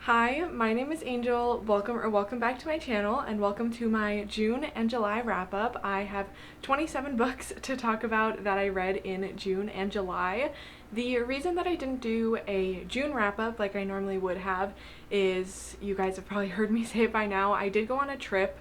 Hi, my name is Angel. Welcome back to my channel and welcome to my June and July wrap up. I have 27 books to talk about that I read in June and July. The reason that I didn't do a June wrap up like I normally would have is, you guys have probably heard me say it by now, I did go on a trip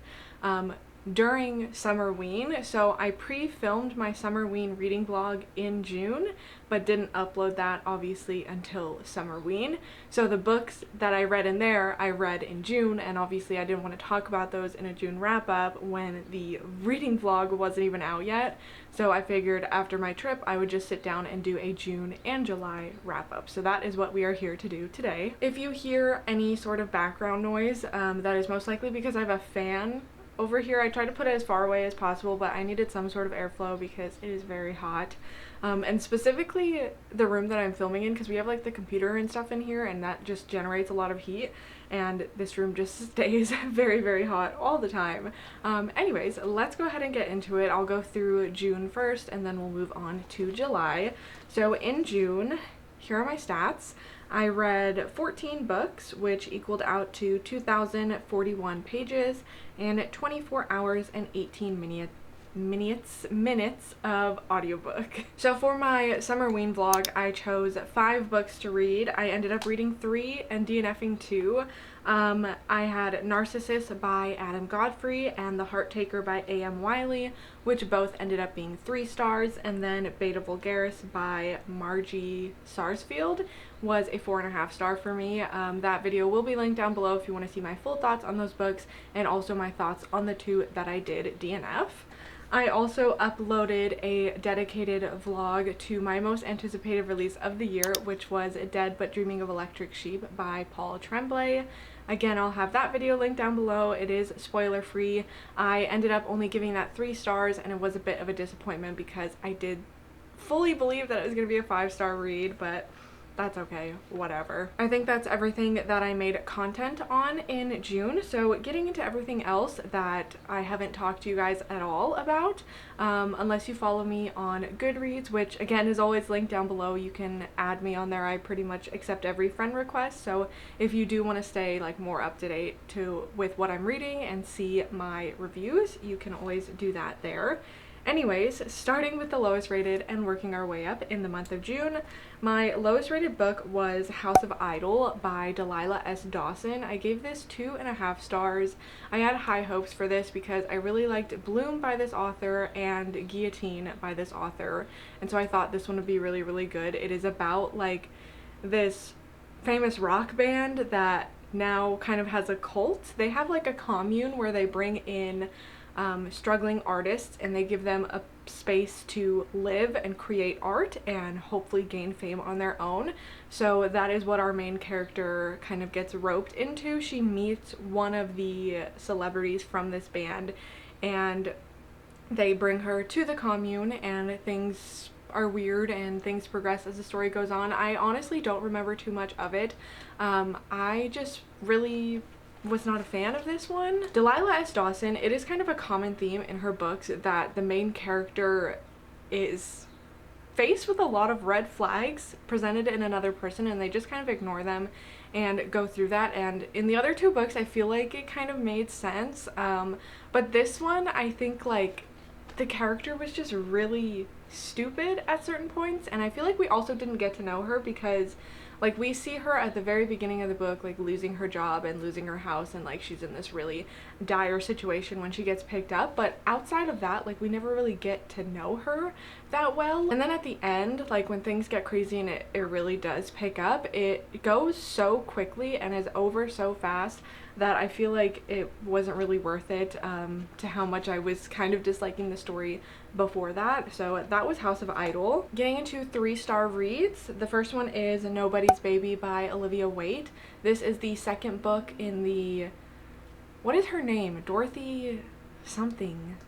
during Summerween, so I pre-filmed my Summerween reading vlog in June, but didn't upload that obviously until Summerween. So the books that I read in there, I read in June, and obviously I didn't want to talk about those in a June wrap-up when the reading vlog wasn't even out yet. So I figured after my trip I would just sit down and do a June and July wrap-up. So that is what we are here to do today. If you hear any sort of background noise, that is most likely because I have a fan over here. I tried to put it as far away as possible, but I needed some sort of airflow because it is very hot. And specifically the room that I'm filming in, because we have like the computer and stuff in here and that just generates a lot of heat, and this room just stays very, very hot all the time. Anyways, let's go ahead and get into it. I'll go through June first and then we'll move on to July. So in June, here are my stats. I read 14 books, which equaled out to 2,041 pages and 24 hours and 18 minutes of audiobook. So for my Summerween vlog, I chose 5 books to read. I ended up reading 3 and DNFing 2. I had Narcissus by Godfrey and The Caretaker by Wiley, which both ended up being 3 stars, and then Vulgaris by Margie Sarsfield was a 4.5 star for me. That video will be linked down below if you want to see my full thoughts on those books and also my thoughts on the 2 that I did DNF. I also uploaded a dedicated vlog to my most anticipated release of the year, which was Dead But Dreaming of Electric Sheep by Tremblay. Again, I'll have that video linked down below. It is spoiler free. I ended up only giving that 3 stars, and it was a bit of a disappointment because I did fully believe that it was going to be a 5-star read, but that's okay, whatever. I think that's everything that I made content on in June. So getting into everything else that I haven't talked to you guys at all about, unless you follow me on Goodreads, which again is always linked down below. You can add me on there. I pretty much accept every friend request. So if you do want to stay like more up to date with what I'm reading and see my reviews, you can always do that there. Anyways, starting with the lowest rated and working our way up in the month of June, my lowest rated book was House of Idyll by Delilah S. Dawson. I gave this 2.5 stars. I had high hopes for this because I really liked Bloom by this author and Guillotine by this author, and so I thought this one would be really, really good. It is about like this famous rock band that now kind of has a cult. They have like a commune where they bring in struggling artists and they give them a space to live and create art and hopefully gain fame on their own. So that is what our main character kind of gets roped into. She meets one of the celebrities from this band and they bring her to the commune, and things are weird and things progress as the story goes on. I honestly don't remember too much of it. I just really was not a fan of this one. Delilah S. Dawson, it is kind of a common theme in her books that the main character is faced with a lot of red flags presented in another person and they just kind of ignore them and go through that. And in the other 2 books I feel like it kind of made sense, but this one I think like the character was just really stupid at certain points, and I feel like we also didn't get to know her because like we see her at the very beginning of the book like losing her job and losing her house, and like she's in this really dire situation when she gets picked up, but outside of that like we never really get to know her that well. And then at the end, like when things get crazy and it really does pick up, it goes so quickly and is over so fast that I feel like it wasn't really worth it to how much I was kind of disliking the story before that. So that was House of Idyll. Getting into 3-star reads, the first one is Nobody's Baby by Olivia Waite. This is the second book in the, what is her name? Dorothy something.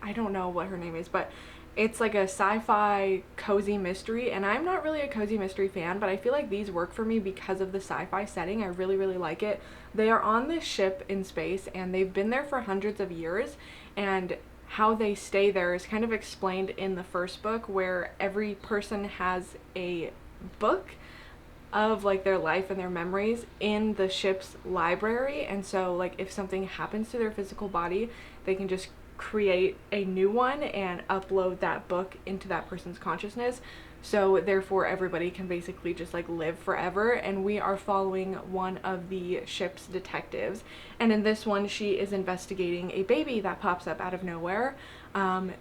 I don't know what her name is, but it's like a sci-fi cozy mystery, and I'm not really a cozy mystery fan, but I feel like these work for me because of the sci-fi setting. I really, really like it. They are on this ship in space and they've been there for hundreds of years, and how they stay there is kind of explained in the first book, where every person has a book of like their life and their memories in the ship's library, and so like if something happens to their physical body, they can just create a new one and upload that book into that person's consciousness. So therefore everybody can basically just like live forever, and we are following one of the ship's detectives, and in this one she is investigating a baby that pops up out of nowhere.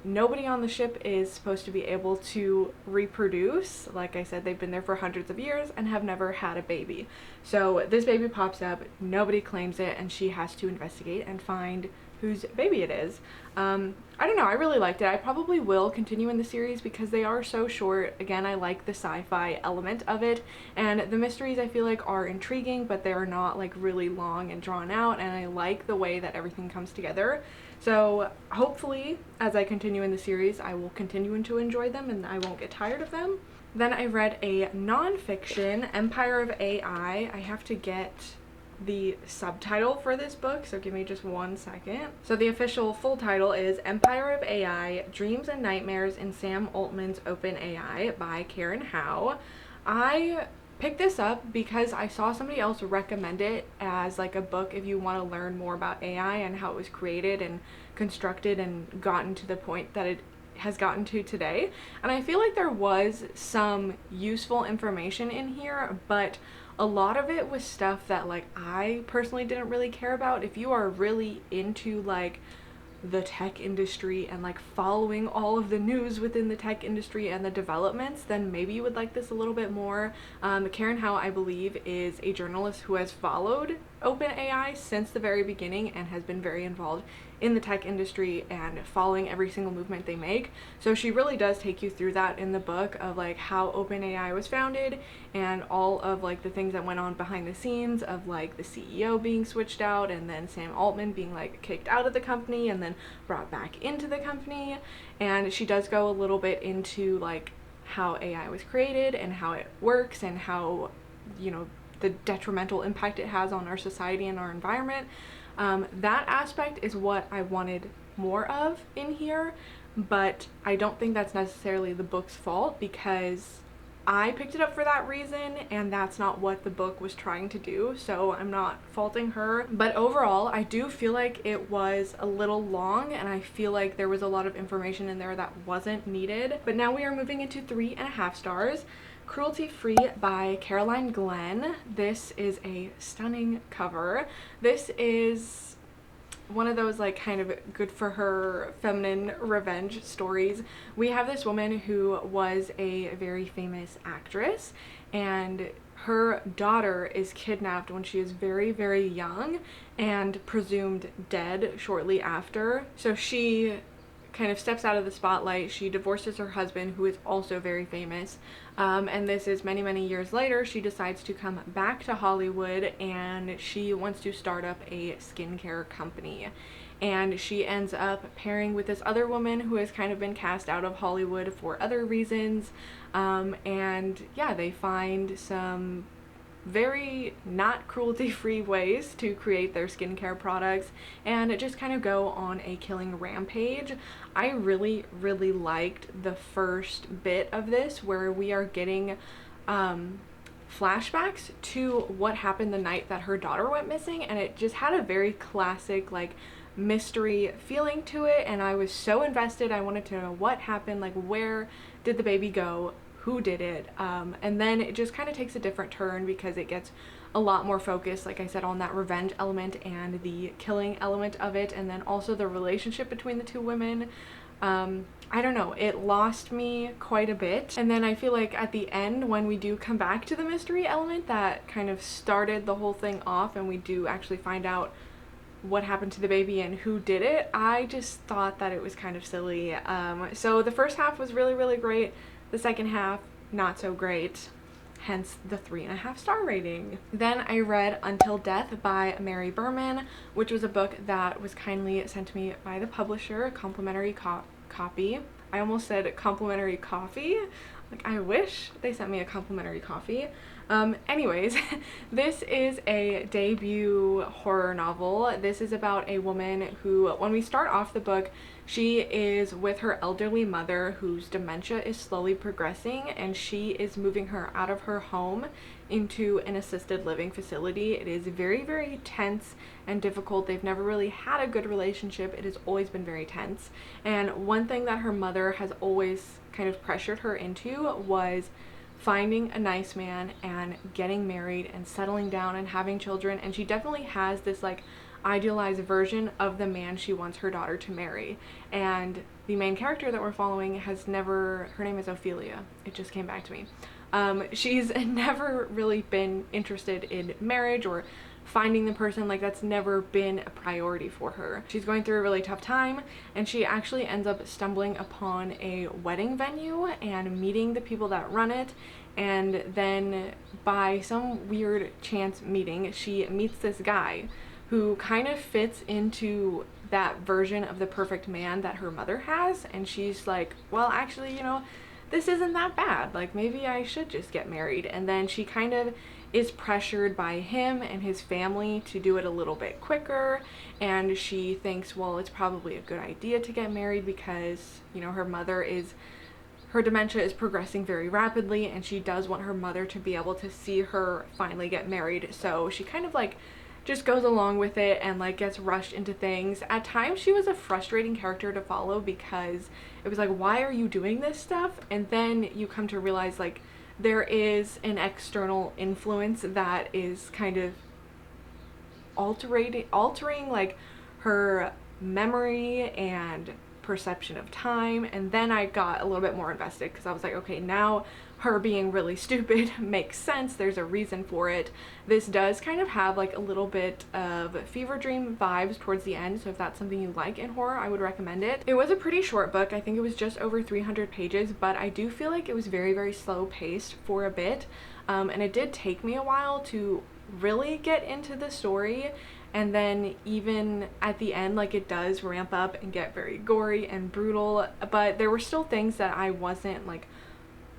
Nobody on the ship is supposed to be able to reproduce. Like I said, they've been there for hundreds of years and have never had a baby. So this baby pops up, nobody claims it, and she has to investigate and find whose baby it is. I don't know, I really liked it. I probably will continue in the series because they are so short. Again, I like the sci-fi element of it, and the mysteries I feel like are intriguing, but they're not like really long and drawn out, and I like the way that everything comes together. So hopefully as I continue in the series I will continue to enjoy them and I won't get tired of them. Then I read a non-fiction, Empire of AI. I have to get the subtitle for this book, so give me just 1 second. So the official full title is Empire of AI, Dreams and Nightmares in Sam Altman's Open AI by Karen Howe. I picked this up because I saw somebody else recommend it as like a book if you want to learn more about AI and how it was created and constructed and gotten to the point that it has gotten to today. And I feel like there was some useful information in here, but a lot of it was stuff that like I personally didn't really care about. If you are really into like the tech industry and like following all of the news within the tech industry and the developments, then maybe you would like this a little bit more. Karen Howe, I believe, is a journalist who has followed OpenAI since the very beginning and has been very involved in the tech industry and following every single movement they make. So she really does take you through that in the book of like how OpenAI was founded and all of like the things that went on behind the scenes of like the CEO being switched out and then Sam Altman being like kicked out of the company and then brought back into the company. And she does go a little bit into like how AI was created and how it works and how, you know, the detrimental impact it has on our society and our environment. That aspect is what I wanted more of in here, but I don't think that's necessarily the book's fault because I picked it up for that reason and that's not what the book was trying to do, so I'm not faulting her. But overall, I do feel like it was a little long and I feel like there was a lot of information in there that wasn't needed. But now we are moving into 3.5 stars. Cruelty Free by Caroline Glenn. This is a stunning cover. This is one of those like kind of good for her feminine revenge stories. We have this woman who was a very famous actress and her daughter is kidnapped when she is very, very young and presumed dead shortly after. So she kind of steps out of the spotlight. She divorces her husband, who is also very famous, and this is many, many years later. She decides to come back to Hollywood and she wants to start up a skincare company, and she ends up pairing with this other woman who has kind of been cast out of Hollywood for other reasons, and yeah, they find some very not cruelty-free ways to create their skincare products and just kind of go on a killing rampage. I really, really liked the first bit of this where we are getting flashbacks to what happened the night that her daughter went missing, and it just had a very classic like mystery feeling to it, and I was so invested. I wanted to know what happened, like where did the baby go, who did it, and then it just kind of takes a different turn because it gets a lot more focused, like I said, on that revenge element and the killing element of it, and then also the relationship between the two women. I don't know, it lost me quite a bit. And then I feel like at the end, when we do come back to the mystery element that kind of started the whole thing off and we do actually find out what happened to the baby and who did it, I just thought that it was kind of silly. So the first half was really, really great. The second half, not so great, hence the 3.5 star rating. Then I read Until Death by Mary Berman, which was a book that was kindly sent to me by the publisher, a complimentary copy. I almost said complimentary coffee. Like, I wish they sent me a complimentary coffee. Anyways, this is a debut horror novel. This is about a woman who, when we start off the book, she is with her elderly mother whose dementia is slowly progressing, and she is moving her out of her home into an assisted living facility. It is very, very tense and difficult. They've never really had a good relationship. It has always been very tense. And one thing that her mother has always kind of pressured her into was finding a nice man and getting married and settling down and having children. And she definitely has this like idealized version of the man she wants her daughter to marry. And the main character that we're following has never, her name is Ophelia, it just came back to me. She's never really been interested in marriage or finding the person. Like, that's never been a priority for her. She's going through a really tough time, and she actually ends up stumbling upon a wedding venue and meeting the people that run it. And then by some weird chance meeting, she meets this guy who kind of fits into that version of the perfect man that her mother has. And she's like, well, actually, you know, this isn't that bad. Like, maybe I should just get married. And then she kind of is pressured by him and his family to do it a little bit quicker. And she thinks, well, it's probably a good idea to get married because, you know, her dementia is progressing very rapidly, and she does want her mother to be able to see her finally get married. So she kind of like just goes along with it and like gets rushed into things. At times she was a frustrating character to follow because it was like, why are you doing this stuff? And then you come to realize like there is an external influence that is kind of altering like her memory and perception of time. And then I got a little bit more invested because I was like, okay, now her being really stupid makes sense. There's a reason for it. This does kind of have like a little bit of fever dream vibes towards the end, so if that's something you like in horror, I would recommend it. It was a pretty short book. I think it was just over 300 pages, but I do feel like it was very, very slow paced for a bit, and it did take me a while to really get into the story. And then even at the end, like, it does ramp up and get very gory and brutal, but there were still things that I wasn't like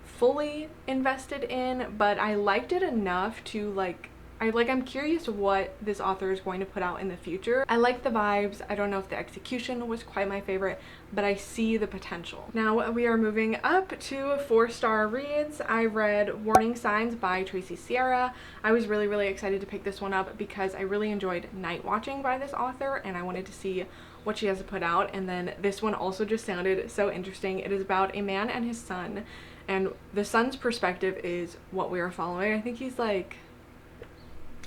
fully invested in, but I liked it enough to like, I'm curious what this author is going to put out in the future. I like the vibes. I don't know if the execution was quite my favorite, but I see the potential. Now we are moving up to 4-star reads. I read Warning Signs by Tracy Sierra. I was really, really excited to pick this one up because I really enjoyed Night Watching by this author, and I wanted to see what she has to put out. And then this one also just sounded so interesting. It is about a man and his son, and the son's perspective is what we are following. I think he's like,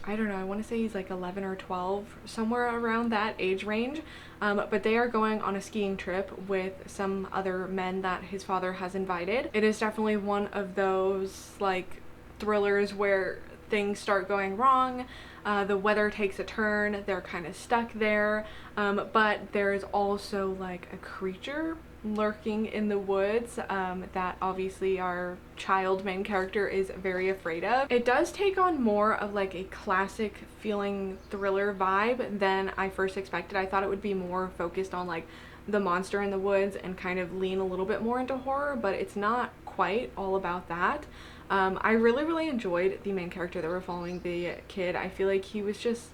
I don't know, I want to say he's like 11 or 12, somewhere around that age range. But they are going on a skiing trip with some other men that his father has invited. It is definitely one of those like thrillers where things start going wrong. The weather takes a turn, they're kind of stuck there, but there's also like a creature lurking in the woods that obviously our child main character is very afraid of. It does take on more of like a classic feeling thriller vibe than I first expected. I thought it would be more focused on like the monster in the woods and kind of lean a little bit more into horror, but it's not quite all about that. I really, really enjoyed the main character that we're following, the kid. I feel like he was just,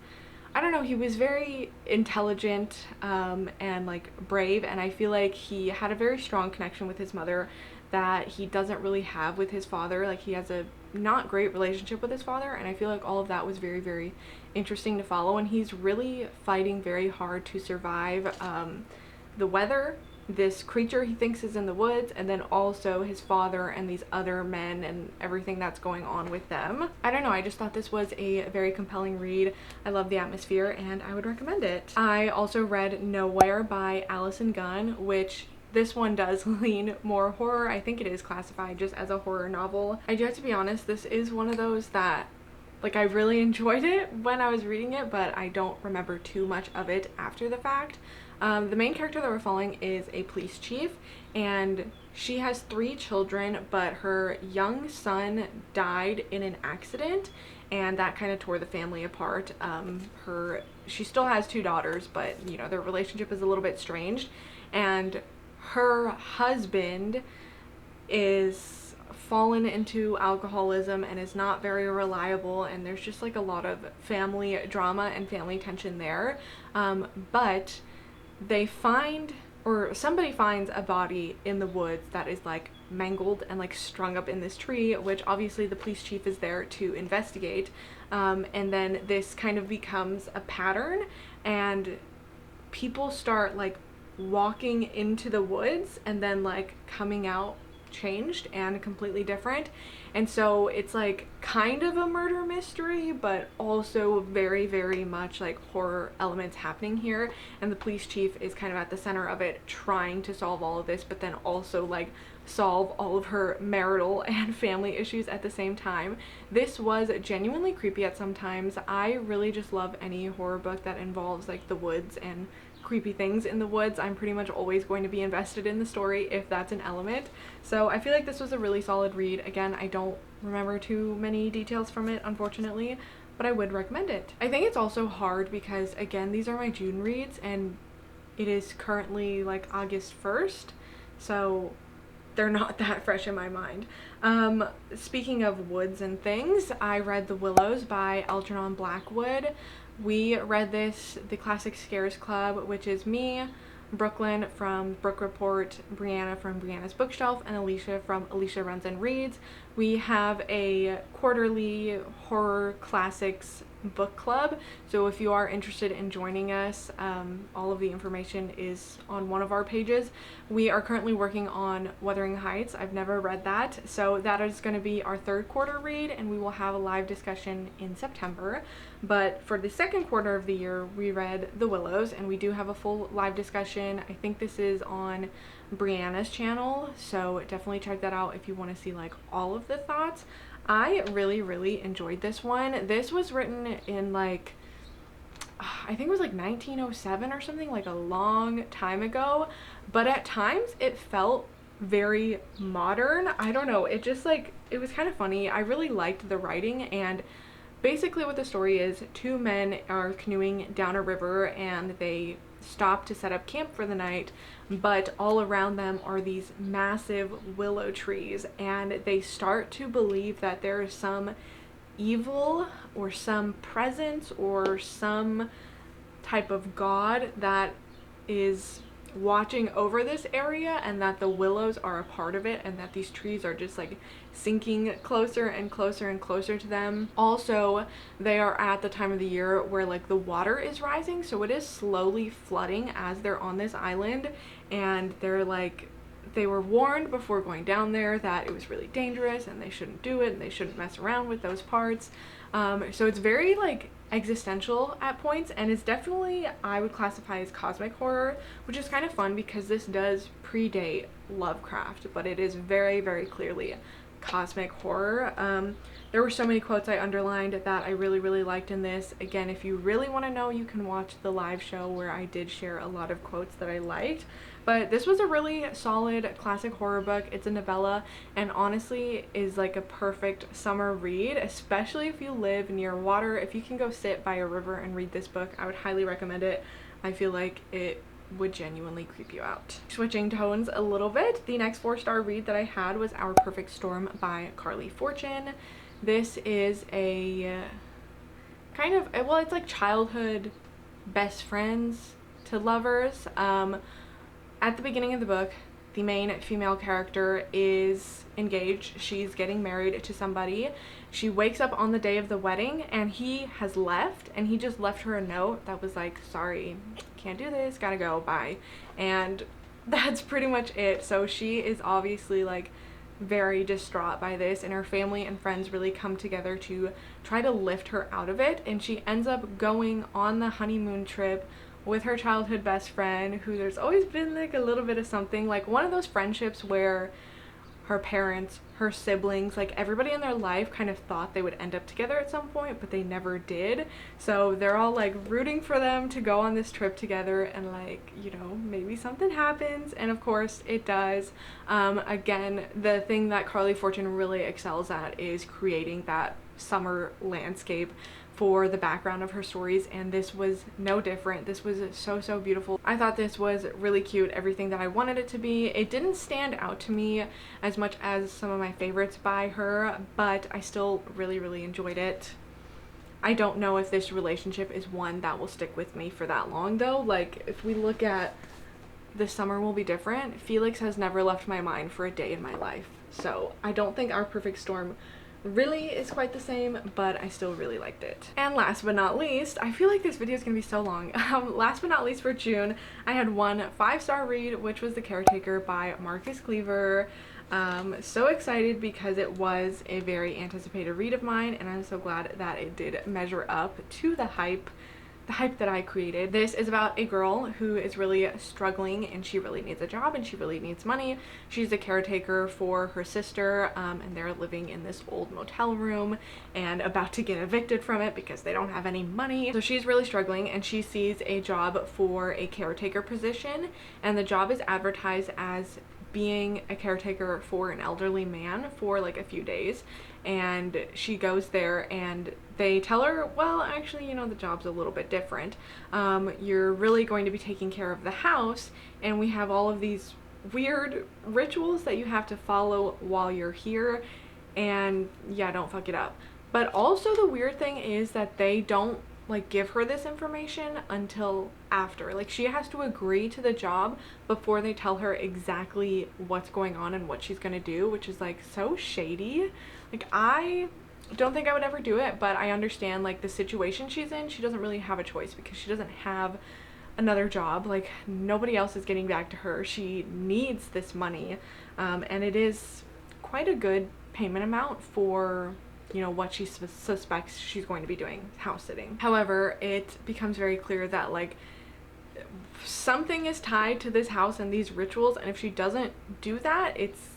I don't know, he was very intelligent and like brave, and I feel like he had a very strong connection with his mother that he doesn't really have with his father. Like, he has a not great relationship with his father, and I feel like all of that was very, very interesting to follow, and he's really fighting very hard to survive the weather, this creature he thinks is in the woods, and then also his father and these other men and everything that's going on with them. I don't know, I just thought this was a very compelling read. I love the atmosphere and I would recommend it. I also read Nowhere by Allison Gunn, which this one does lean more horror. I think it is classified just as a horror novel. I do have to be honest, this is one of those that, like, I really enjoyed it when I was reading it, but I don't remember too much of it after the fact. The main character that we're following is a police chief, and she has 3 children, but her young son died in an accident, and that kind of tore the family apart. She still has 2 daughters, but you know, their relationship is a little bit strange, and her husband is fallen into alcoholism and is not very reliable, and there's just like a lot of family drama and family tension there. But they find, or somebody finds, a body in the woods that is like mangled and like strung up in this tree, which obviously the police chief is there to investigate. And then this kind of becomes a pattern, and people start like walking into the woods and then like coming out changed and completely different. And so it's like kind of a murder mystery, but also very, very much like horror elements happening here, and the police chief is kind of at the center of it, trying to solve all of this, but then also like solve all of her marital and family issues at the same time. This was genuinely creepy at some times. I really just love any horror book that involves like the woods and creepy things in the woods. I'm pretty much always going to be invested in the story if that's an element. So I feel like this was a really solid read. Again, I don't remember too many details from it, unfortunately, but I would recommend it. I think it's also hard because, again, these are my June reads and it is currently like August 1st, so they're not that fresh in my mind. Speaking of woods and things, I read The Willows by Algernon Blackwood. We read this, the Classic Scares Club, which is me, Brooklyn from Brook Report, Brianna from Brianna's Bookshelf, and Alicia from Alicia Runs and Reads. We have a quarterly horror classics book club, so if you are interested in joining us, all of the information is on one of our pages. We are currently working on Wuthering Heights. I've never read that, so that is going to be our third quarter read, and we will have a live discussion in September. But for the second quarter of the year, we read The Willows, and we do have a full live discussion. I think this is on Brianna's channel, so definitely check that out if you want to see like all of the thoughts. I really, really enjoyed this one. This was written in like, I think it was like 1907 or something, like a long time ago, but at times it felt very modern. I don't know, it just like, it was kind of funny. I really liked the writing, and basically what the story is, two men are canoeing down a river and they stop to set up camp for the night, but all around them are these massive willow trees, and they start to believe that there is some evil or some presence or some type of god that is watching over this area, and that the willows are a part of it, and that these trees are just like sinking closer and closer and closer to them. Also, they are at the time of the year where like the water is rising, so it is slowly flooding as they're on this island, and they're like, they were warned before going down there that it was really dangerous and they shouldn't do it and they shouldn't mess around with those parts. So it's very like existential at points, and it's definitely, I would classify as cosmic horror, which is kind of fun because this does predate Lovecraft, but it is very, very clearly cosmic horror. There were so many quotes I underlined that I really, really liked in this. Again, if you really want to know, you can watch the live show where I did share a lot of quotes that I liked. But this was a really solid classic horror book. It's a novella, and honestly is like a perfect summer read, especially if you live near water. If you can go sit by a river and read this book, I would highly recommend it. I feel like it would genuinely creep you out. Switching tones a little bit, the next 4-star read that I had was Our Perfect Storm by Carley Fortune. This is a kind of, well, it's like childhood best friends to lovers. At the beginning of the book, the main female character is engaged. She's getting married to somebody. She wakes up on the day of the wedding and he has left, and he just left her a note that was like, sorry, can't do this, gotta go, bye. And that's pretty much it. So she is obviously like very distraught by this, and her family and friends really come together to try to lift her out of it, and she ends up going on the honeymoon trip with her childhood best friend, who there's always been like a little bit of something, like one of those friendships where her parents, her siblings, like everybody in their life kind of thought they would end up together at some point, but they never did. So they're all like rooting for them to go on this trip together, and like, you know, maybe something happens, and of course it does. Again, the thing that Carley Fortune really excels at is creating that summer landscape for the background of her stories, and this was no different. This was so beautiful. I thought this was really cute, everything that I wanted it to be. It didn't stand out to me as much as some of my favorites by her, but I still really enjoyed it. I don't know if this relationship is one that will stick with me for that long though. Like, if we look at This Summer Will Be Different, Felix has never left my mind for a day in my life. So I don't think Our Perfect Storm really is quite the same, but I still really liked it. And last but not least, I feel like this video is gonna be so long. Last but not least, for June, I had one 5-star read, which was The Caretaker by Marcus Kliewer. So excited because it was a very anticipated read of mine, and I'm so glad that it did measure up to the hype that I created. This is about a girl who is really struggling, and she really needs a job and she really needs money. She's a caretaker for her sister, and they're living in this old motel room and about to get evicted from it because they don't have any money. So she's really struggling, and she sees a job for a caretaker position, and the job is advertised as being a caretaker for an elderly man for like a few days. And she goes there and they tell her, well, actually, you know, the job's a little bit different. You're really going to be taking care of the house, and we have all of these weird rituals that you have to follow while you're here, and yeah, don't fuck it up. But also the weird thing is that they don't like give her this information until after. Like, she has to agree to the job before they tell her exactly what's going on and what she's gonna do, which is like so shady. Like, I don't think I would ever do it, but I understand like the situation she's in. She doesn't really have a choice because she doesn't have another job. Like, nobody else is getting back to her. She needs this money, and it is quite a good payment amount for, you know, what she suspects she's going to be doing, house sitting. However, it becomes very clear that like something is tied to this house and these rituals, and if she doesn't do that, it's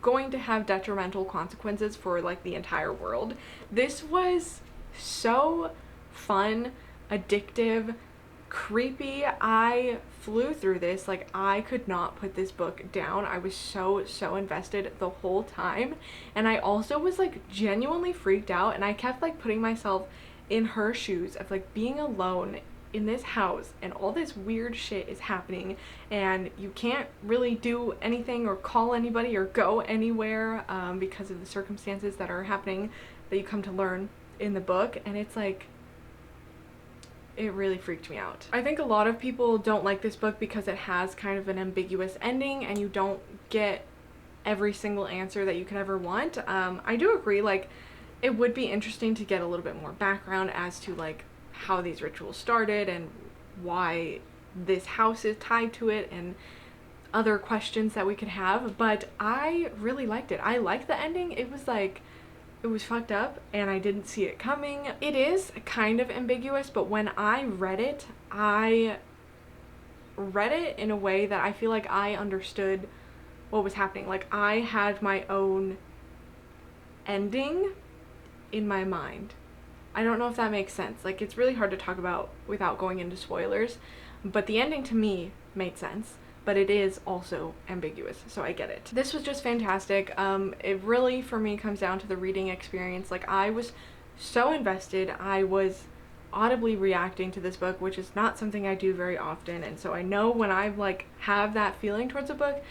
going to have detrimental consequences for like the entire world. This was so fun, addictive, creepy. I flew through this. Like, I could not put this book down. I was so invested the whole time, and I also was like genuinely freaked out, and I kept like putting myself in her shoes of like being alone in this house and all this weird shit is happening, and you can't really do anything or call anybody or go anywhere because of the circumstances that are happening that you come to learn in the book. And it's like, it really freaked me out. I think a lot of people don't like this book because it has kind of an ambiguous ending and you don't get every single answer that you could ever want. I do agree, like, it would be interesting to get a little bit more background as to like how these rituals started and why this house is tied to it and other questions that we could have, but I really liked it. I liked the ending. It was like, it was fucked up and I didn't see it coming. It is kind of ambiguous, but when I read it in a way that I feel like I understood what was happening. Like, I had my own ending in my mind. I don't know if that makes sense. Like, it's really hard to talk about without going into spoilers, but the ending to me made sense, but it is also ambiguous, so I get it. This was just fantastic. It really, for me, comes down to the reading experience. Like, I was so invested. I was audibly reacting to this book, which is not something I do very often, and so I know when I like have that feeling towards a book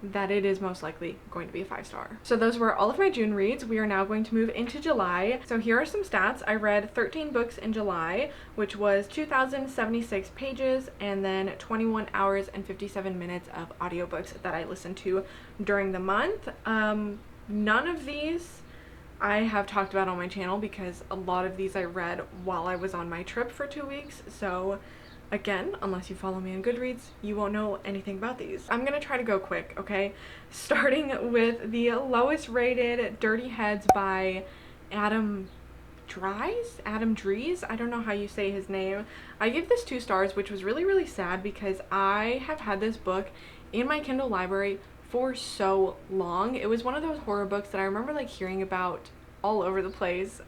that it is most likely going to be a 5-star. So those were all of my June reads. We are now going to move into July. So here are some stats. I read 13 books in July, which was 2,076 pages, and then 21 hours and 57 minutes of audiobooks that I listened to during the month. None of these I have talked about on my channel because a lot of these I read while I was on my trip for 2 weeks. So again, unless you follow me on Goodreads, you won't know anything about these. I'm gonna try to go quick, okay? Starting with the lowest rated Dirty Heads by Adam Dries? I don't know how you say his name. I gave this 2 stars, which was really sad because I have had this book in my Kindle library for so long. It was one of those horror books that I remember like hearing about all over the place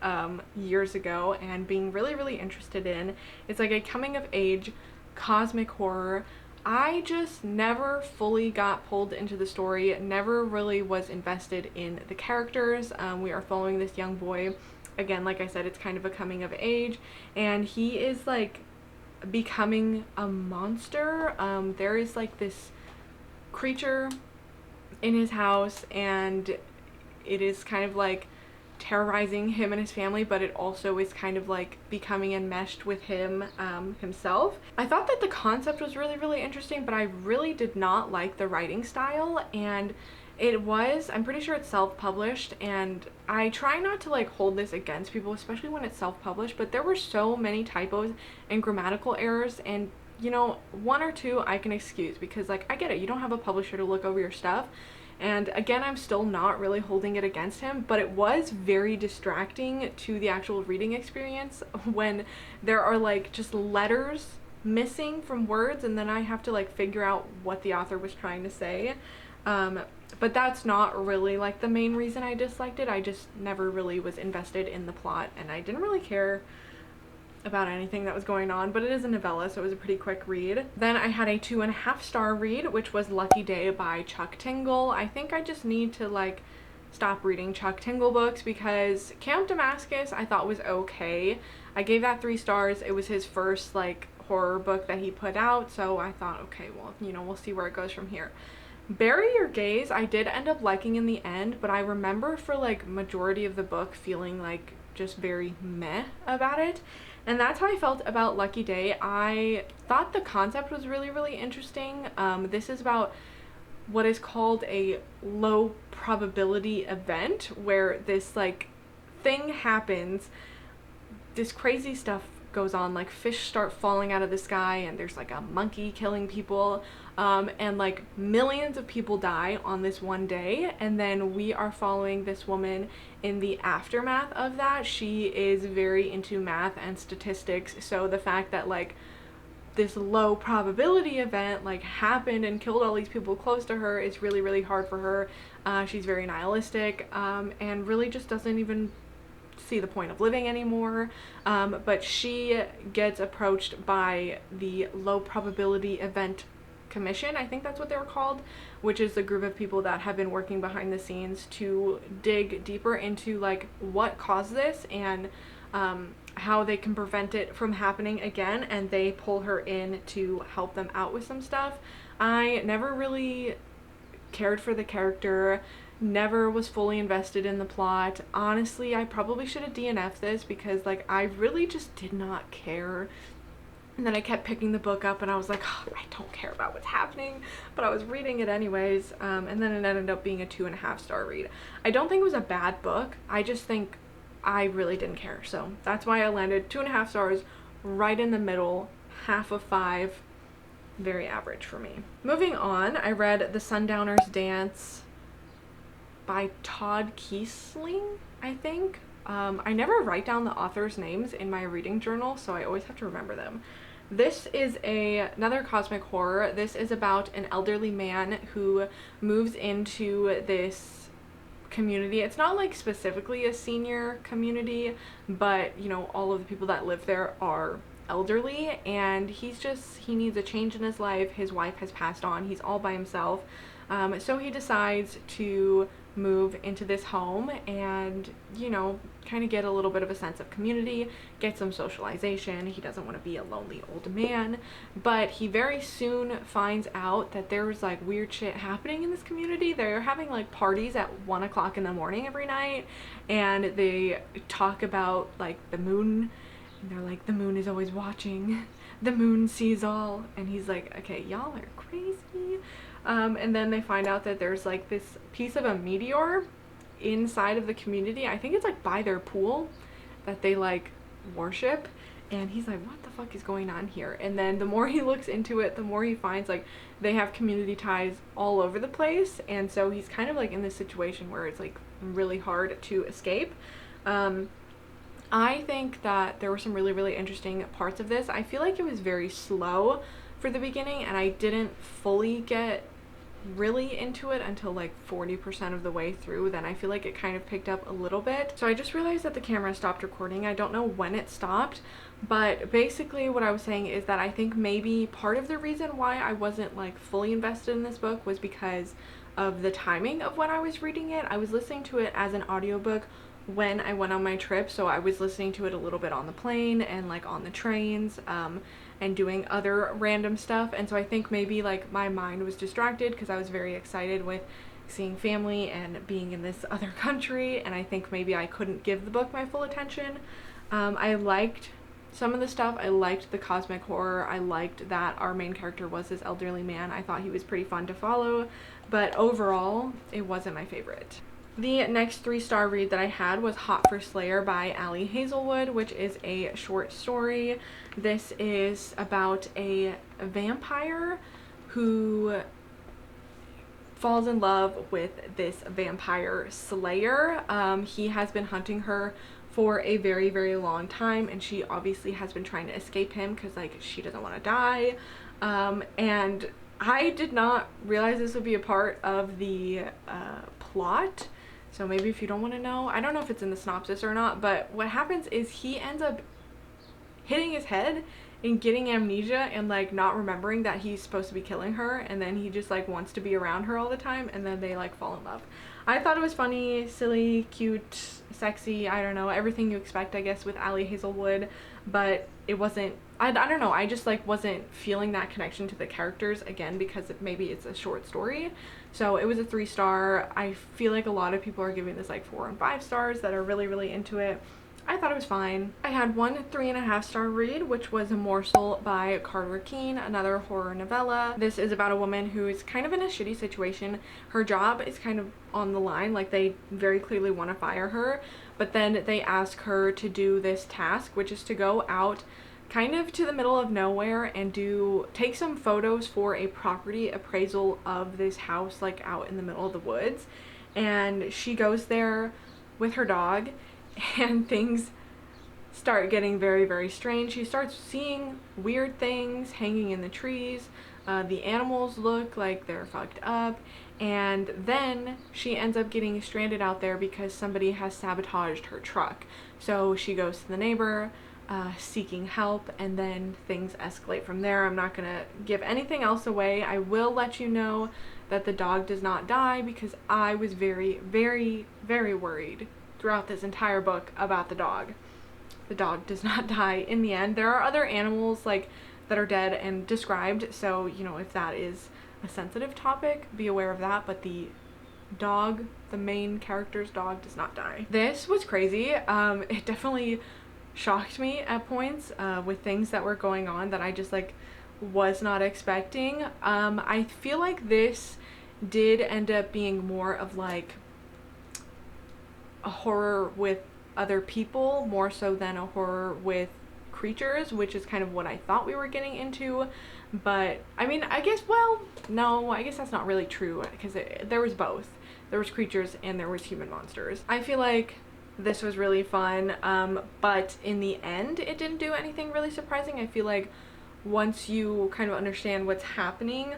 years ago and being really interested in. It's like a coming of age cosmic horror. I just never fully got pulled into the story, never really was invested in the characters. We are following this young boy again, like I said, it's kind of a coming of age, and he is like becoming a monster. There is like this creature in his house, and it is kind of like terrorizing him and his family, but it also is kind of like becoming enmeshed with him himself. I thought that the concept was really, really interesting, but I really did not like the writing style, and I'm pretty sure it's self-published, and I try not to like hold this against people, especially when it's self-published, but there were so many typos and grammatical errors, and you know, one or two I can excuse because like I get it, you don't have a publisher to look over your stuff. And again, I'm still not really holding it against him, but it was very distracting to the actual reading experience when there are like just letters missing from words, and then I have to like figure out what the author was trying to say. But that's not really like the main reason I disliked it. I just never really was invested in the plot, and I didn't really care about anything that was going on, but it is a novella, so it was a pretty quick read. Then I had a 2.5-star read, which was Lucky Day by Chuck Tingle. I think I just need to like stop reading Chuck Tingle books because Camp Damascus I thought was okay. I gave that 3 stars. It was his first like horror book that he put out, so I thought, okay, well, you know, we'll see where it goes from here. Bury Your Gaze I did end up liking in the end, but I remember for like majority of the book feeling like just very meh about it. And that's how I felt about Lucky Day. I thought the concept was really, really interesting. This is about what is called a low probability event, where this like thing happens, this crazy stuff goes on, like fish start falling out of the sky, and there's like a monkey killing people, and like millions of people die on this one day, and then we are following this woman in the aftermath of that. She is very into math and statistics, so the fact that like this low probability event like happened and killed all these people close to her is really, really hard for her. She's very nihilistic, and really just doesn't even see the point of living anymore, but she gets approached by the low probability event commission, I think that's what they were called, which is a group of people that have been working behind the scenes to dig deeper into like what caused this and how they can prevent it from happening again, and they pull her in to help them out with some stuff. I never really cared for the character, never was fully invested in the plot. Honestly, I probably should have DNF'd this because like I really just did not care. And then I kept picking the book up and I was like, oh, I don't care about what's happening, but I was reading it anyways, and then it ended up being a 2.5-star read. I don't think it was a bad book, I just think I really didn't care, so that's why I landed 2.5 stars, right in the middle, half of 5, very average for me. Moving on, I read The Sundowner's Dance by Todd Keisling, I think. I never write down the author's names in my reading journal, so I always have to remember them. This is another cosmic horror. This is about an elderly man who moves into this community. It's not like specifically a senior community, but you know, all of the people that live there are elderly, and he needs a change in his life. His wife has passed on. He's all by himself. So he decides to move into this home and, you know, kind of get a little bit of a sense of community, get some socialization. He doesn't want to be a lonely old man, but he very soon finds out that there's like weird shit happening in this community. They're having like parties at 1 o'clock in the morning every night, and they talk about like the moon, and they're like, the moon is always watching, the moon sees all, and he's like, okay, y'all are crazy. And then they find out that there's like this piece of a meteor inside of the community. I think it's like by their pool that they like worship, and he's like, what the fuck is going on here? And then the more he looks into it, the more he finds like they have community ties all over the place, and so he's kind of like in this situation where it's like really hard to escape. I think that there were some really, really interesting parts of this. I feel like it was very slow for the beginning, and I didn't fully get really into it until like 40% of the way through. Then I feel like it kind of picked up a little bit. So I just realized that the camera stopped recording. I don't know when it stopped, but basically what I was saying is that I think maybe part of the reason why I wasn't like fully invested in this book was because of the timing of when I was reading it. I was listening to it as an audiobook when I went on my trip, so I was listening to it a little bit on the plane and like on the trains, and doing other random stuff. And so I think maybe like my mind was distracted because I was very excited with seeing family and being in this other country, and I think maybe I couldn't give the book my full attention. I liked some of the stuff. I liked the cosmic horror. I liked that our main character was this elderly man. I thought he was pretty fun to follow, but overall it wasn't my favorite. The next 3-star read that I had was Hot for Slayer by Hazelwood, which is a short story. This is about a vampire who falls in love with this vampire slayer. He has been hunting her for a very, very long time, and she obviously has been trying to escape him because like she doesn't want to die. And I did not realize this would be a part of the plot. So maybe if you don't want to know, I don't know if it's in the synopsis or not, but what happens is he ends up hitting his head and getting amnesia and like not remembering that he's supposed to be killing her, and then he just like wants to be around her all the time, and then they like fall in love. I thought it was funny, silly, cute, sexy, I don't know, everything you expect I guess with Hazelwood, but it wasn't, I don't know, I just like wasn't feeling that connection to the characters, again because maybe it's a short story. So it was a 3-star. I feel like a lot of people are giving this like 4 and 5 stars that are really, really into it. I thought it was fine. I had one 3.5-star read, which was Morsel by Keane, another horror novella. This is about a woman who is kind of in a shitty situation. Her job is kind of on the line, like they very clearly want to fire her, but then they ask her to do this task, which is to go out kind of to the middle of nowhere and take some photos for a property appraisal of this house like out in the middle of the woods. And she goes there with her dog, and things start getting very, very strange. She starts seeing weird things hanging in the trees. The animals look like they're fucked up, and then she ends up getting stranded out there because somebody has sabotaged her truck. So she goes to the neighbor seeking help, and then things escalate from there. I'm not gonna give anything else away. I will let you know that the dog does not die, because I was very, very, very worried throughout this entire book about the dog. The dog does not die in the end. There are other animals like that are dead and described, so you know, if that is a sensitive topic, be aware of that, but the dog, the main character's dog, does not die. This was crazy. It definitely shocked me at points with things that were going on that I just like was not expecting. I feel like this did end up being more of like a horror with other people more so than a horror with creatures, which is kind of what I thought we were getting into. But I mean, I guess, well, no, I guess that's not really true, because there was both. There was creatures and there was human monsters. I feel like this was really fun, but in the end it didn't do anything really surprising. I feel like once you kind of understand what's happening,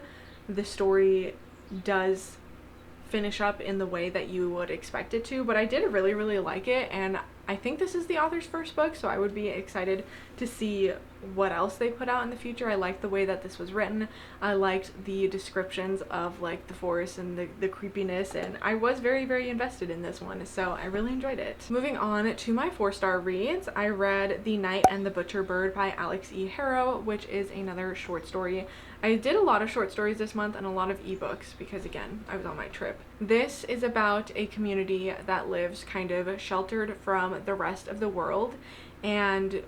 the story does finish up in the way that you would expect it to. But I did really, really like it, and I think this is the author's first book, so I would be excited to see what else they put out in the future. I liked the way that this was written. I liked the descriptions of like the forest and the creepiness, and I was very, very invested in this one, so I really enjoyed it. Moving on to my 4-star reads, I read The Night and the Butcherbird by Alex E. Harrow, which is another short story. I did a lot of short stories this month and a lot of ebooks because, again, I was on my trip. This is about a community that lives kind of sheltered from the rest of the world, and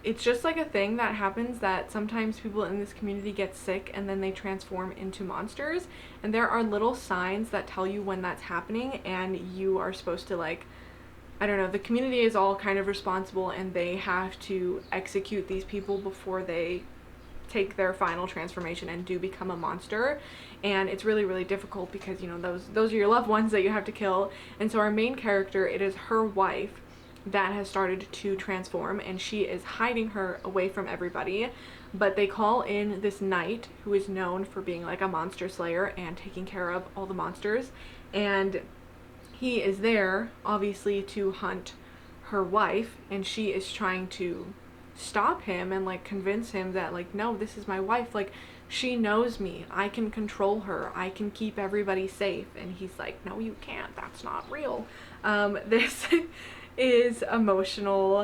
it's just like a thing that happens that sometimes people in this community get sick and then they transform into monsters, and there are little signs that tell you when that's happening, and you are supposed to, like, I don't know, the community is all kind of responsible and they have to execute these people before they take their final transformation and do become a monster. And it's really, really difficult because, you know, those are your loved ones that you have to kill. And so our main character, it is her wife that has started to transform, and she is hiding her away from everybody, but they call in this knight who is known for being like a monster slayer and taking care of all the monsters, and he is there obviously to hunt her wife, and she is trying to stop him and like convince him that like, no, this is my wife, like she knows me, I can control her, I can keep everybody safe. And he's like, no you can't, that's not real. This is emotional.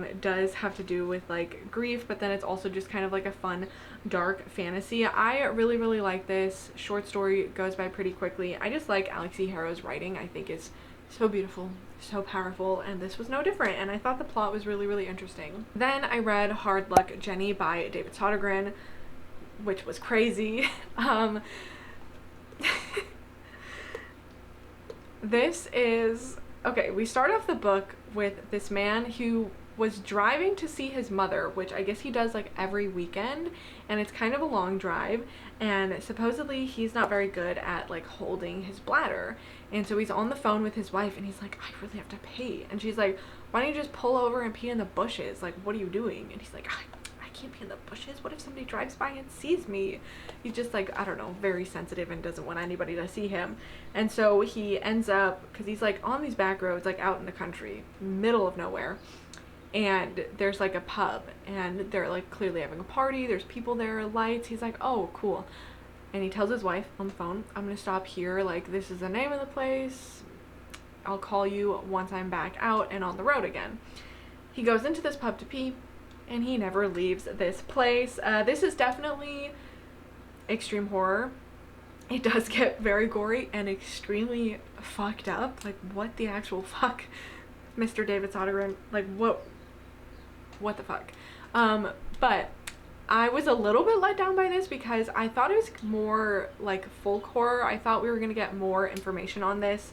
It does have to do with like grief, but then it's also just kind of like a fun dark fantasy. I really like this short story. It goes by pretty quickly. I just like Alexi Harrow's writing. I think it's so beautiful, so powerful, and this was no different, and I thought the plot was really interesting. Then I read Hard Luck Jenny by David Sodergren, which was crazy. This is okay. We start off the book with this man who was driving to see his mother, which I guess he does like every weekend, and it's kind of a long drive, and supposedly he's not very good at like holding his bladder, and so he's on the phone with his wife and he's like, I really have to pee, and she's like, why don't you just pull over and pee in the bushes, like what are you doing? And he's like, I can't pee in the bushes, what if somebody drives by and sees me? He's just like, I don't know, very sensitive and doesn't want anybody to see him. And so he ends up, because he's like on these back roads like out in the country, middle of nowhere, and there's like a pub and they're like clearly having a party, there's people there, lights. He's like, oh cool. And he tells his wife on the phone, I'm gonna stop here, like this is the name of the place, I'll call you once I'm back out and on the road again. He goes into this pub to pee and he never leaves this place. This is definitely extreme horror. It does get very gory and extremely fucked up. Like what the actual fuck, Mr. David Sodergren, like what the fuck. But I was a little bit let down by this because I thought it was more like folk horror. I thought we were gonna get more information on this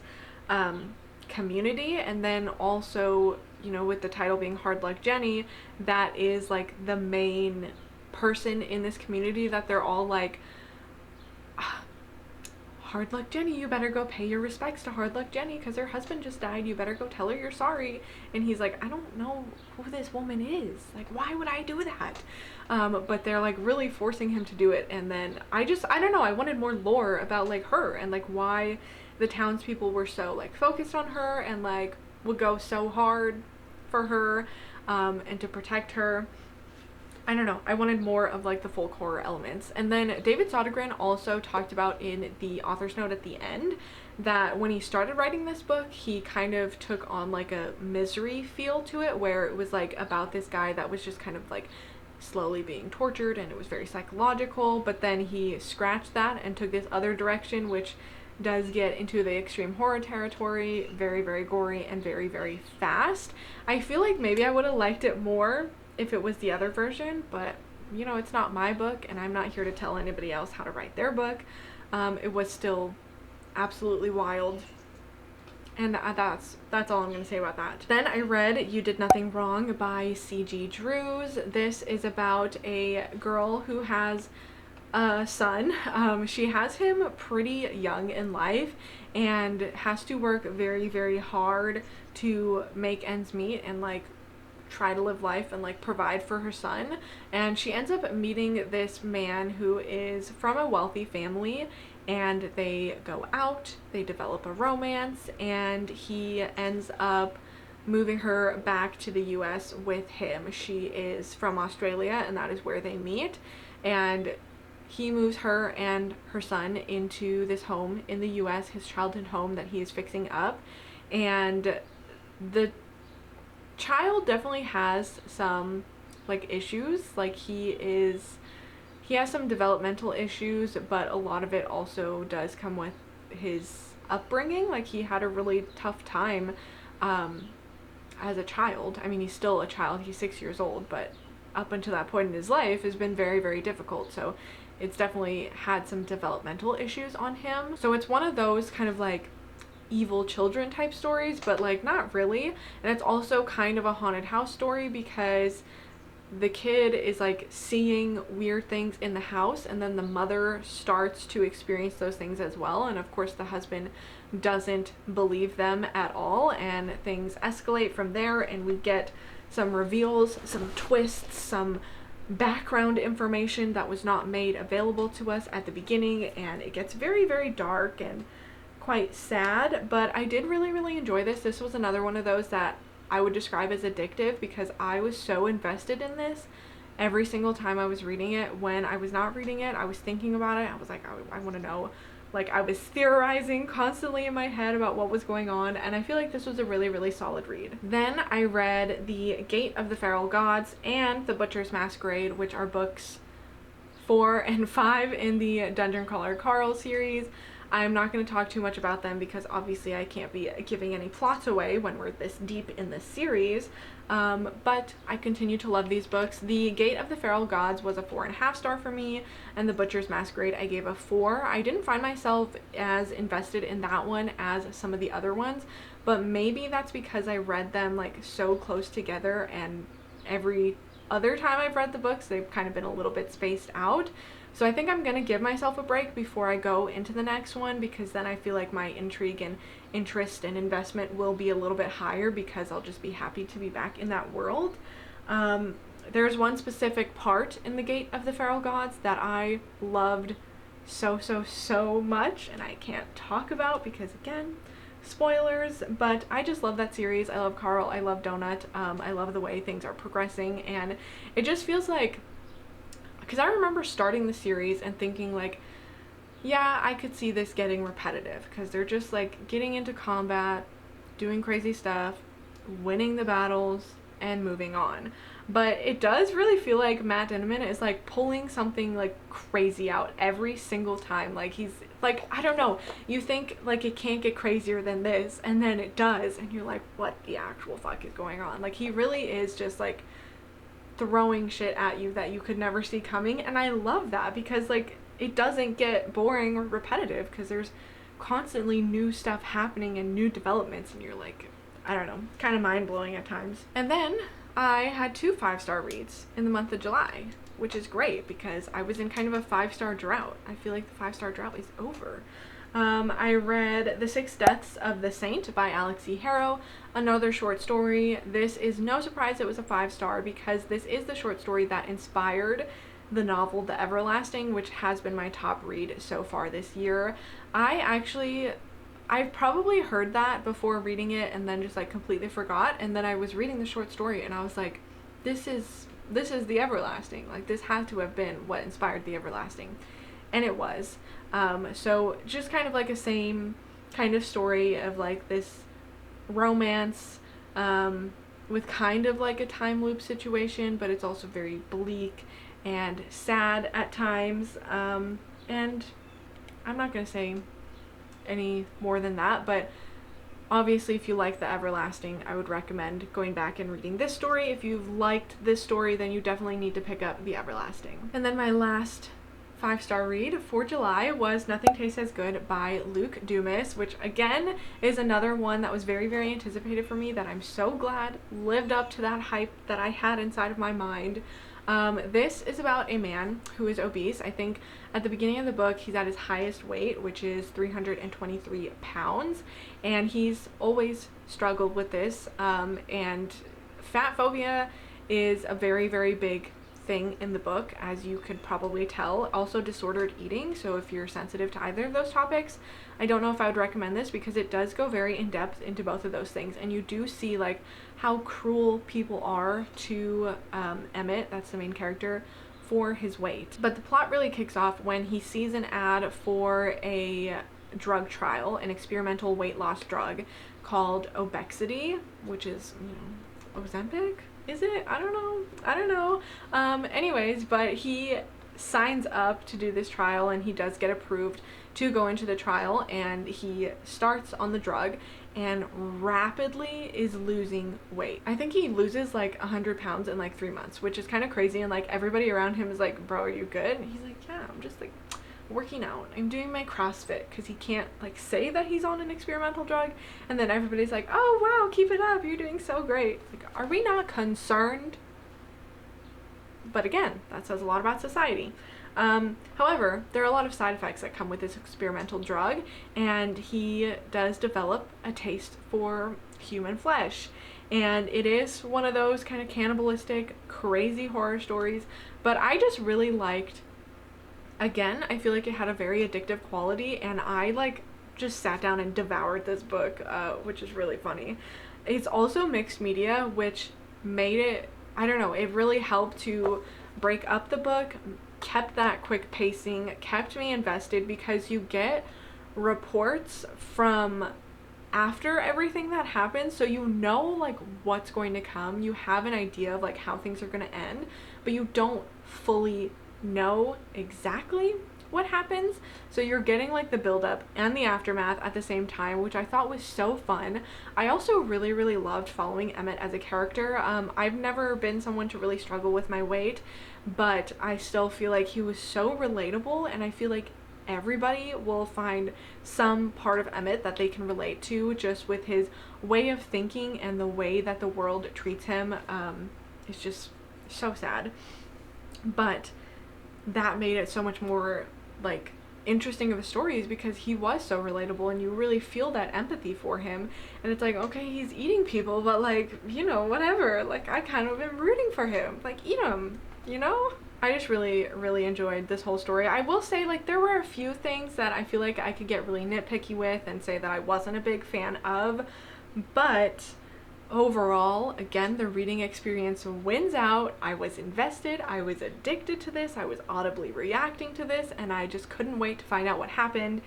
community, and then also, you know, with the title being Hard Luck Jenny, that is like the main person in this community that they're all like, Hard Luck Jenny, you better go pay your respects to Hard Luck Jenny because her husband just died, you better go tell her you're sorry. And he's like, I don't know who this woman is, like why would I do that? But they're like really forcing him to do it. And then I don't know, I wanted more lore about like her and like why the townspeople were so like focused on her and like would go so hard for her and to protect her. I don't know, I wanted more of like the folk horror elements. And then David Sodergren also talked about in the author's note at the end that when he started writing this book, he kind of took on like a misery feel to it, where it was like about this guy that was just kind of like slowly being tortured and it was very psychological, but then he scratched that and took this other direction, which does get into the extreme horror territory, very gory and very fast. I feel like maybe I would have liked it more if it was the other version, but you know, it's not my book and I'm not here to tell anybody else how to write their book. It was still absolutely wild, and that's all I'm gonna say about that. Then I read You Did Nothing Wrong by C.G. Drews. This is about a girl who has a son. She has him pretty young in life and has to work very hard to make ends meet and like try to live life and like provide for her son. And she ends up meeting this man who is from a wealthy family, and they go out, they develop a romance, and he ends up moving her back to the US with him. She is from Australia and that is where they meet, and he moves her and her son into this home in the US, his childhood home that he is fixing up. And the child definitely has some like issues, like he has some developmental issues, but a lot of it also does come with his upbringing. Like he had a really tough time as a child. I mean, he's still a child, he's 6 years old, but up until that point in his life has been very difficult. So it's definitely had some developmental issues on him. So it's one of those kind of like evil children type stories, but like not really. And it's also kind of a haunted house story because the kid is like seeing weird things in the house, and then the mother starts to experience those things as well, and of course the husband doesn't believe them at all, and things escalate from there, and we get some reveals, some twists, some background information that was not made available to us at the beginning, and it gets very dark and quite sad. But I did really enjoy this. This was another one of those that I would describe as addictive because I was so invested in this every single time I was reading it. When I was not reading it, I was thinking about it. I was like, I want to know. Like, I was theorizing constantly in my head about what was going on, and I feel like this was a really, really solid read. Then I read The Gate of the Feral Gods and The Butcher's Masquerade, which are books 4 and 5 in the Dungeon Crawler Carl series. I'm not going to talk too much about them because obviously I can't be giving any plots away when we're this deep in this series, but I continue to love these books. The Gate of the Feral Gods was a 4.5 star for me, and The Butcher's Masquerade I gave a 4. I didn't find myself as invested in that one as some of the other ones, but maybe that's because I read them like so close together, and every other time I've read the books they've kind of been a little bit spaced out. So I think I'm going to give myself a break before I go into the next one, because then I feel like my intrigue and interest and investment will be a little bit higher because I'll just be happy to be back in that world. There's one specific part in The Gate of the Feral Gods that I loved so much, and I can't talk about because, again, spoilers, but I just love that series. I love Carl, I love Donut, I love the way things are progressing, and it just feels like, because I remember starting the series and thinking like, yeah, I could see this getting repetitive because they're just like getting into combat, doing crazy stuff, winning the battles, and moving on. But it does really feel like Matt Denneman is like pulling something like crazy out every single time. Like, he's like, I don't know, you think like it can't get crazier than this, and then it does, and you're like, what the actual fuck is going on? Like, he really is just like throwing shit at you that you could never see coming, and I love that because like it doesn't get boring or repetitive because there's constantly new stuff happening and new developments, and you're like, I don't know, kind of mind-blowing at times. And then I had 2 5-star reads in the month of July, which is great because I was in kind of a 5-star drought. I feel like the 5-star drought is over. I read The 6 Deaths of the Saint by Alex E. Harrow, another short story. This is no surprise it was a 5-star because this is the short story that inspired the novel The Everlasting, which has been my top read so far this year. I've probably heard that before reading it and then just like completely forgot, and then I was reading the short story and I was like, this is The Everlasting. Like, this had to have been what inspired The Everlasting. And it was. So just kind of like a same kind of story of like this romance with kind of like a time loop situation, but it's also very bleak and sad at times. And I'm not going to say any more than that, but obviously if you like The Everlasting, I would recommend going back and reading this story. If you've liked this story, then you definitely need to pick up The Everlasting. And then my last 5-star read for July was Nothing Tastes as Good by Luke Dumas, which again is another one that was very, very anticipated for me that I'm so glad lived up to that hype that I had inside of my mind. This is about a man who is obese. I think at the beginning of the book he's at his highest weight, which is 323 pounds, and he's always struggled with this, and fat phobia is a very, very big thing in the book, as you could probably tell. Also disordered eating, so if you're sensitive to either of those topics, I don't know if I would recommend this because it does go very in depth into both of those things, and you do see like how cruel people are to Emmett, that's the main character, for his weight. But the plot really kicks off when he sees an ad for a drug trial, an experimental weight loss drug called Obexity, which is, you know, Ozempic? Is it? I don't know. Anyways, but he signs up to do this trial and he does get approved to go into the trial, and he starts on the drug and rapidly is losing weight. I think he loses like 100 pounds in like 3 months, which is kind of crazy, and like everybody around him is like, bro, are you good? And he's like, yeah, I'm just like working out, I'm doing my CrossFit, because he can't like say that he's on an experimental drug, and then everybody's like, oh wow, keep it up, you're doing so great. Like, are we not concerned? But again, that says a lot about society. However, there are a lot of side effects that come with this experimental drug, and he does develop a taste for human flesh, and it is one of those kind of cannibalistic, crazy horror stories, but I just really liked. Again, I feel like it had a very addictive quality, and I like just sat down and devoured this book, which is really funny. It's also mixed media, which made it, I don't know, it really helped to break up the book, kept that quick pacing, kept me invested, because you get reports from after everything that happens, so you know like what's going to come. You have an idea of like how things are going to end, but you don't fully know exactly what happens. So you're getting like the buildup and the aftermath at the same time, which I thought was so fun. I also really loved following Emmett as a character. I've never been someone to really struggle with my weight, but I still feel like he was so relatable, and I feel like everybody will find some part of Emmett that they can relate to, just with his way of thinking and the way that the world treats him. It's just so sad, but that made it so much more like interesting of a story, is because he was so relatable and you really feel that empathy for him. And it's like, okay, he's eating people, but like, you know, whatever, like I kind of am rooting for him, like eat him, you know? I just really enjoyed this whole story. I will say, like, there were a few things that I feel like I could get really nitpicky with and say that I wasn't a big fan of, but overall, again, the reading experience wins out. I was invested, I was addicted to this, I was audibly reacting to this, and I just couldn't wait to find out what happened,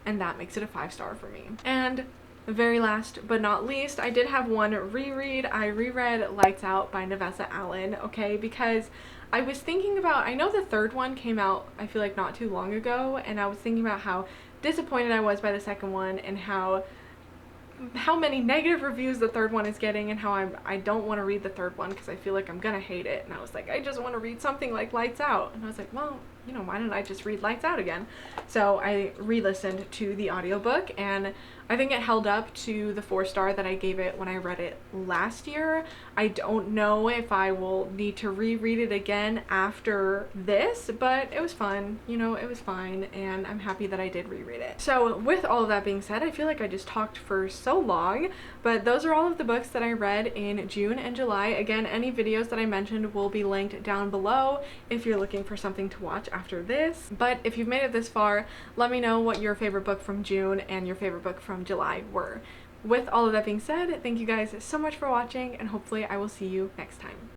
and that makes it a 5-star for me. And very last but not least, I did have one reread. I reread Lights Out by Nevessa Allen, okay, because I was thinking about, I know the third one came out, I feel like not too long ago, and I was thinking about how disappointed I was by the second one, and how many negative reviews the third one is getting, and how I don't want to read the third one because I feel like I'm gonna hate it. And I was like, I just want to read something like Lights Out, and I was like, well, you know, why don't I just read Lights Out again? So I re-listened to the audiobook, and I think it held up to the 4-star that I gave it when I read it last year. I don't know if I will need to reread it again after this, but it was fun, you know, it was fine, and I'm happy that I did reread it. So with all of that being said, I feel like I just talked for so long, but those are all of the books that I read in June and July. Again, any videos that I mentioned will be linked down below if you're looking for something to watch after this. But if you've made it this far, let me know what your favorite book from June and your favorite book from July were. With all of that being said, thank you guys so much for watching, and hopefully I will see you next time.